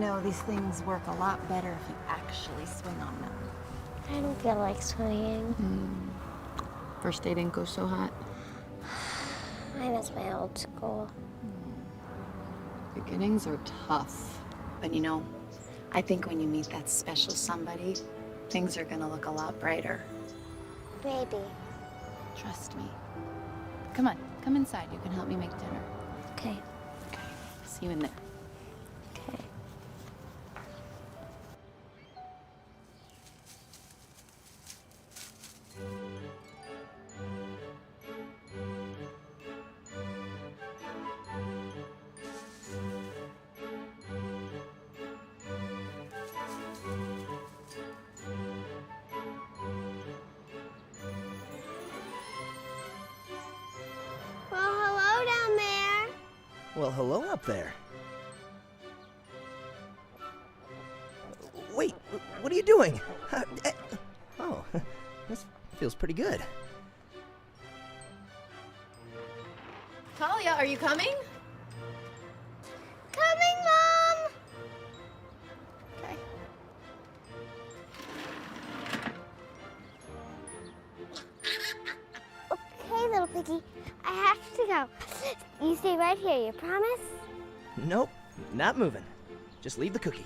know, these things work a lot better if you actually swing on them. I don't feel like swinging. First day didn't go so hot. I miss my old school. Beginnings are tough. But you know, I think when you meet that special somebody, things are gonna look a lot brighter. Maybe. Trust me. Come on, come inside. You can help me make dinner. Okay. Okay. See you in there. Okay. Well, hello down there. Well, hello up there. Wait, what are you doing? Oh, this feels pretty good. Talia, are you coming? Coming, Mom! Okay. Okay, little piggy. I have to go. You stay right here, you promise? Nope, not moving. Just leave the cookie.